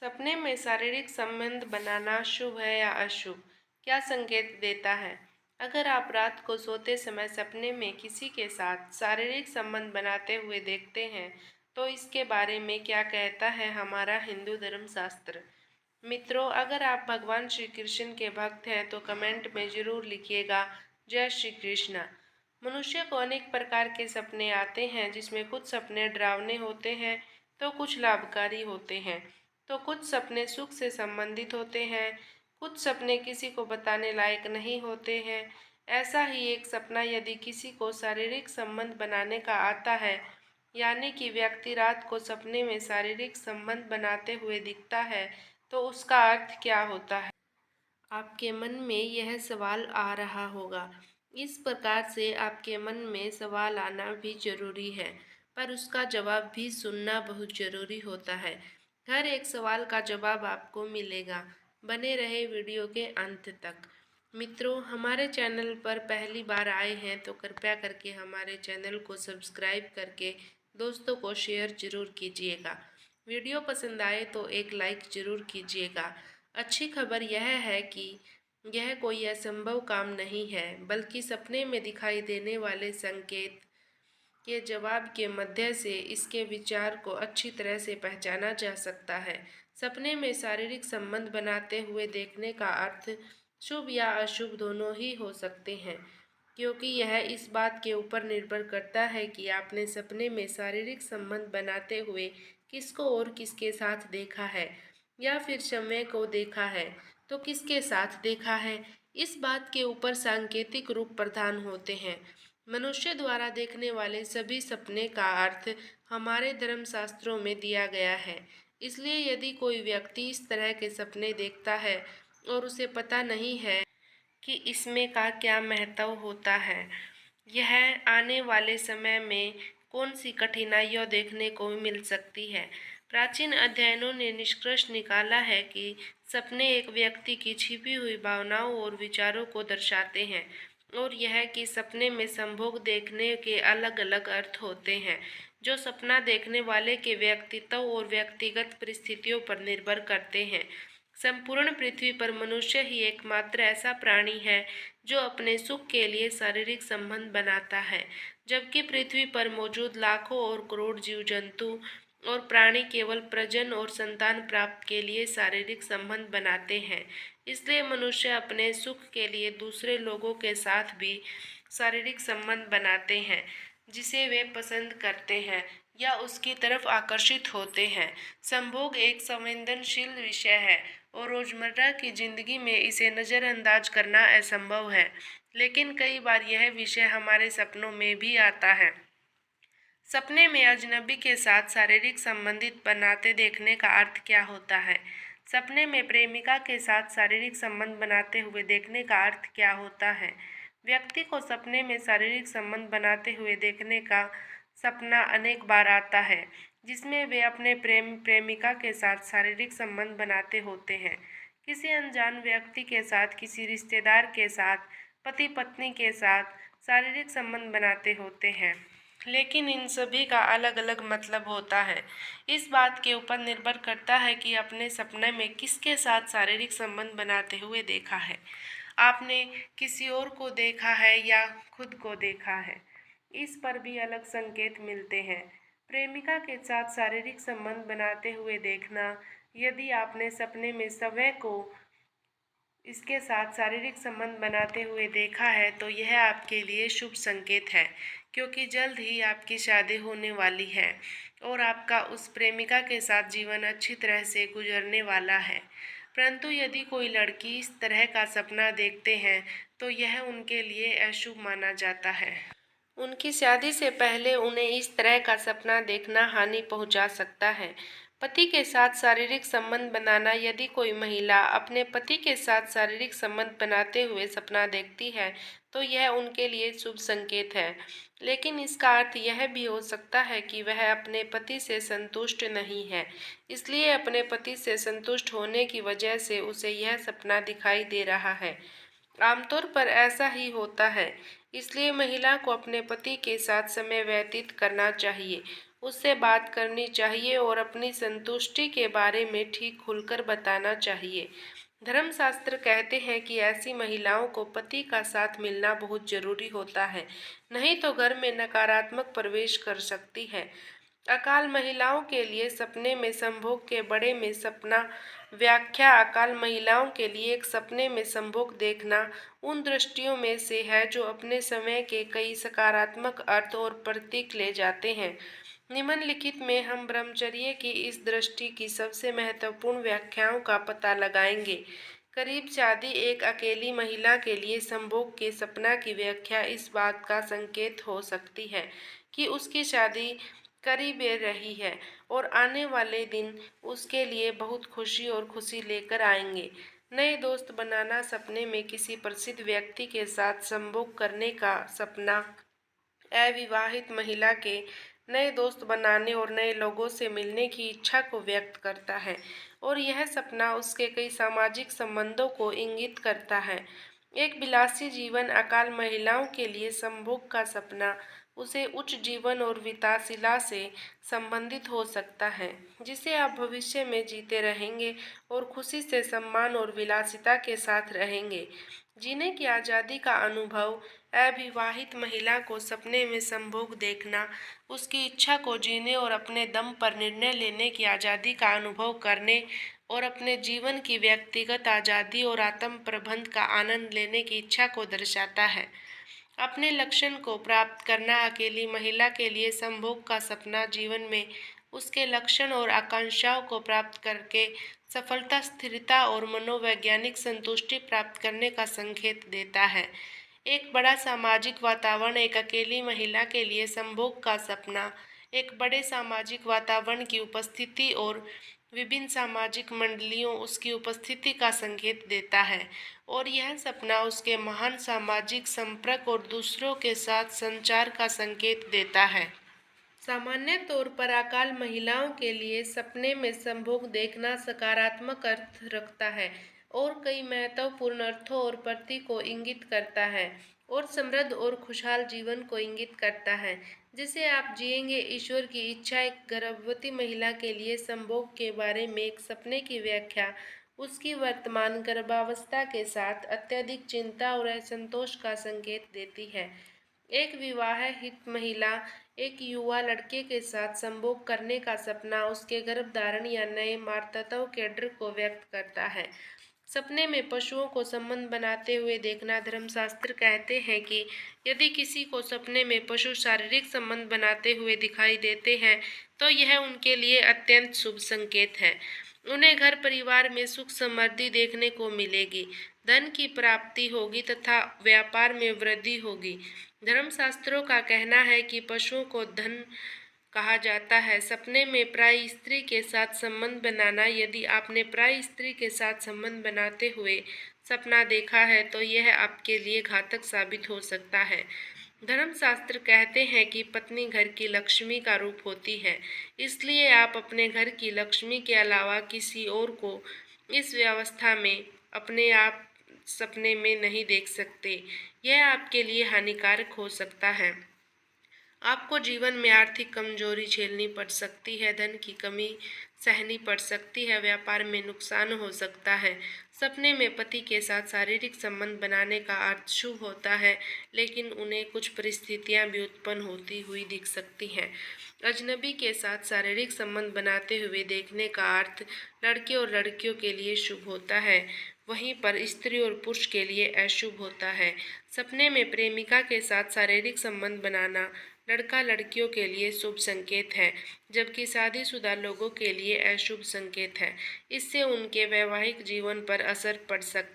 सपने में शारीरिक संबंध बनाना शुभ है या अशुभ? क्या संकेत देता है? अगर आप रात को सोते समय सपने में किसी के साथ शारीरिक संबंध बनाते हुए देखते हैं, तो इसके बारे में क्या कहता है हमारा हिंदू धर्मशास्त्र? मित्रों, अगर आप भगवान श्री कृष्ण के भक्त हैं तो कमेंट में जरूर लिखिएगा जय श्री कृष्ण। मनुष्य को अनेक प्रकार के सपने आते हैं, जिसमें कुछ सपने डरावने होते हैं तो कुछ लाभकारी होते हैं। तो कुछ सपने सुख से संबंधित होते हैं, कुछ सपने किसी को बताने लायक नहीं होते हैं। ऐसा ही एक सपना यदि किसी को शारीरिक संबंध बनाने का आता है, यानी कि व्यक्ति रात को सपने में शारीरिक संबंध बनाते हुए दिखता है, तो उसका अर्थ क्या होता है? आपके मन में यह सवाल आ रहा होगा। इस प्रकार से आपके मन में सवाल आना भी जरूरी है, पर उसका जवाब भी सुनना बहुत जरूरी होता है। हर एक सवाल का जवाब आपको मिलेगा। बने रहे वीडियो के अंत तक। मित्रों, हमारे चैनल पर पहली बार आए हैं तो कृपया करके हमारे चैनल को सब्सक्राइब करके दोस्तों को शेयर जरूर कीजिएगा। वीडियो पसंद आए तो एक लाइक जरूर कीजिएगा। अच्छी खबर यह है कि यह कोई असंभव काम नहीं है, बल्कि सपने में दिखाई देने वाले संकेत के जवाब के मध्य से इसके विचार को अच्छी तरह से पहचाना जा सकता है। सपने में शारीरिक संबंध बनाते हुए देखने का अर्थ शुभ या अशुभ दोनों ही हो सकते हैं, क्योंकि यह इस बात के ऊपर निर्भर करता है कि आपने सपने में शारीरिक संबंध बनाते हुए किसको और किसके साथ देखा है, या फिर समय को देखा है तो किसके साथ देखा है। इस बात के ऊपर सांकेतिक रूप प्रदान होते हैं। मनुष्य द्वारा देखने वाले सभी सपने का अर्थ हमारे धर्मशास्त्रों में दिया गया है। इसलिए यदि कोई व्यक्ति इस तरह के सपने देखता है और उसे पता नहीं है कि इसमें का क्या महत्व होता है, यह आने वाले समय में कौन सी कठिनाइयाँ देखने को मिल सकती है। प्राचीन अध्ययनों ने निष्कर्ष निकाला है कि सपने एक व्यक्ति की छिपी हुई भावनाओं और विचारों को दर्शाते हैं, और यह कि सपने में संभोग देखने के अलग अलग अर्थ होते हैं, जो सपना देखने वाले के व्यक्तित्व और व्यक्तिगत परिस्थितियों पर निर्भर करते हैं। संपूर्ण पृथ्वी पर मनुष्य ही एकमात्र ऐसा प्राणी है जो अपने सुख के लिए शारीरिक संबंध बनाता है, जबकि पृथ्वी पर मौजूद लाखों और करोड़ जीव जंतु और प्राणी केवल प्रजनन और संतान प्राप्त के लिए शारीरिक संबंध बनाते हैं। इसलिए मनुष्य अपने सुख के लिए दूसरे लोगों के साथ भी शारीरिक संबंध बनाते हैं, जिसे वे पसंद करते हैं या उसकी तरफ आकर्षित होते हैं। संभोग एक संवेदनशील विषय है और रोजमर्रा की जिंदगी में इसे नज़रअंदाज करना असंभव है, लेकिन कई बार यह विषय हमारे सपनों में भी आता है। सपने में अजनबी के साथ शारीरिक संबंधित बनाते देखने का अर्थ क्या होता है? सपने में प्रेमिका के साथ शारीरिक संबंध बनाते हुए देखने का अर्थ क्या होता है? व्यक्ति को सपने में शारीरिक संबंध बनाते हुए देखने का सपना अनेक बार आता है, जिसमें वे अपने प्रेमिका के साथ शारीरिक संबंध बनाते होते हैं। किसी अनजान व्यक्ति के साथ, किसी रिश्तेदार के साथ, पति पत्नी के साथ शारीरिक संबंध बनाते होते हैं, लेकिन इन सभी का अलग अलग मतलब होता है। इस बात के ऊपर निर्भर करता है कि अपने सपने में किसके साथ शारीरिक संबंध बनाते हुए देखा है। आपने किसी और को देखा है या खुद को देखा है, इस पर भी अलग संकेत मिलते हैं। प्रेमिका के साथ शारीरिक संबंध बनाते हुए देखना, यदि आपने सपने में स्वयं को इसके साथ शारीरिक संबंध बनाते हुए देखा है, तो यह आपके लिए शुभ संकेत है, क्योंकि जल्द ही आपकी शादी होने वाली है और आपका उस प्रेमिका के साथ जीवन अच्छी तरह से गुजरने वाला है। परंतु यदि कोई लड़की इस तरह का सपना देखते हैं, तो यह उनके लिए अशुभ माना जाता है। उनकी शादी से पहले उन्हें इस तरह का सपना देखना हानि पहुंचा सकता है। पति के साथ शारीरिक संबंध बनाना, यदि कोई महिला अपने पति के साथ शारीरिक संबंध बनाते हुए सपना देखती है, तो यह उनके लिए शुभ संकेत है। लेकिन इसका अर्थ यह भी हो सकता है कि वह अपने पति से संतुष्ट नहीं है, इसलिए अपने पति से संतुष्ट होने की वजह से उसे यह सपना दिखाई दे रहा है। आमतौर पर ऐसा ही होता है, इसलिए महिला को अपने पति के साथ समय व्यतीत करना चाहिए। उससे बात करनी चाहिए और अपनी संतुष्टि के बारे में ठीक खुलकर बताना चाहिए। धर्मशास्त्र कहते हैं कि ऐसी महिलाओं को पति का साथ मिलना बहुत जरूरी होता है, नहीं तो घर में नकारात्मक प्रवेश कर सकती है। अकाल महिलाओं के लिए सपने में संभोग के बड़े में सपना व्याख्या अकाल महिलाओं के लिए एक सपने में संभोग देखना उन दृष्टियों में से है जो अपने समय के कई सकारात्मक अर्थ और प्रतीक ले जाते हैं। निम्नलिखित में हम ब्रह्मचर्य की इस दृष्टि की सबसे महत्वपूर्ण व्याख्याओं का पता लगाएंगे। करीब शादी एक अकेली महिला के लिए संभोग के सपना की व्याख्या इस बात का संकेत हो सकती है कि उसकी शादी करीब रही है और आने वाले दिन उसके लिए बहुत खुशी और खुशी लेकर आएंगे। नए दोस्त बनाना सपने में किसी प्रसिद्ध व्यक्ति के साथ संभोग करने का सपना अविवाहित महिला के नए दोस्त बनाने और नए लोगों से मिलने की इच्छा को व्यक्त करता है और यह सपना उसके कई सामाजिक संबंधों को इंगित करता है। एक विलासी जीवन अकाल महिलाओं के लिए संभोग का सपना उसे उच्च जीवन और विलासिता से संबंधित हो सकता है जिसे आप भविष्य में जीते रहेंगे और खुशी से सम्मान और विलासिता के साथ रहेंगे। जीने की आज़ादी का अनुभव अविवाहित महिला को सपने में संभोग देखना उसकी इच्छा को जीने और अपने दम पर निर्णय लेने की आज़ादी का अनुभव करने और अपने जीवन की व्यक्तिगत आज़ादी और आत्म प्रबंध का आनंद लेने की इच्छा को दर्शाता है। अपने लक्ष्य को प्राप्त करना अकेली महिला के लिए संभोग का सपना जीवन में उसके लक्ष्य और आकांक्षाओं को प्राप्त करके सफलता, स्थिरता और मनोवैज्ञानिक संतुष्टि प्राप्त करने का संकेत देता है। एक बड़ा सामाजिक वातावरण एक अकेली महिला के लिए संभोग का सपना एक बड़े सामाजिक वातावरण की उपस्थिति और विभिन्न सामाजिक मंडलियों उसकी उपस्थिति का संकेत देता है और यह सपना उसके महान सामाजिक संपर्क और दूसरों के साथ संचार का संकेत देता है। सामान्य तौर पर अकाल महिलाओं के लिए सपने में संभोग देखना सकारात्मक अर्थ रखता है और कई महत्वपूर्ण अर्थों और प्रतीक को इंगित करता है और समृद्ध और खुशहाल जीवन को इंगित करता है जिसे आप जिएंगे। ईश्वर की इच्छा एक गर्भवती महिला के लिए संभोग के बारे में एक सपने की व्याख्या उसकी वर्तमान गर्भावस्था के साथ अत्यधिक चिंता और असंतोष का संकेत देती है। एक विवाहित महिला एक युवा लड़के के साथ संभोग करने का सपना उसके गर्भधारण या नए मातृत्व के डर को व्यक्त करता है। सपने में पशुओं को संबंध बनाते हुए देखना धर्मशास्त्र कहते हैं कि यदि किसी को सपने में पशु शारीरिक संबंध बनाते हुए दिखाई देते हैं तो यह उनके लिए अत्यंत शुभ संकेत है। उन्हें घर परिवार में सुख समृद्धि देखने को मिलेगी, धन की प्राप्ति होगी तथा व्यापार में वृद्धि होगी। धर्मशास्त्रों का कहना है कि पशुओं को धन कहा जाता है। सपने में प्राय स्त्री के साथ संबंध बनाना यदि आपने प्राय स्त्री के साथ संबंध बनाते हुए सपना देखा है तो यह आपके लिए घातक साबित हो सकता है। धर्मशास्त्र कहते हैं कि पत्नी घर की लक्ष्मी का रूप होती है, इसलिए आप अपने घर की लक्ष्मी के अलावा किसी और को इस व्यवस्था में अपने आप सपने में नहीं देख सकते। यह आपके लिए हानिकारक हो सकता है। आपको जीवन में आर्थिक कमजोरी झेलनी पड़ सकती है, धन की कमी सहनी पड़ सकती है, व्यापार में नुकसान हो सकता है। सपने में पति के साथ शारीरिक संबंध बनाने का अर्थ शुभ होता है, लेकिन उन्हें कुछ परिस्थितियां भी उत्पन्न होती हुई दिख सकती हैं। अजनबी के साथ शारीरिक संबंध बनाते हुए देखने का अर्थ लड़के और लड़कियों के लिए शुभ होता है, वहीं पर स्त्री और पुरुष के लिए अशुभ होता है। सपने में प्रेमिका के साथ शारीरिक संबंध बनाना लड़का लड़कियों के लिए शुभ संकेत है, जबकि शादीशुदा लोगों के लिए अशुभ संकेत है। इससे उनके वैवाहिक जीवन पर असर पड़ सकता है।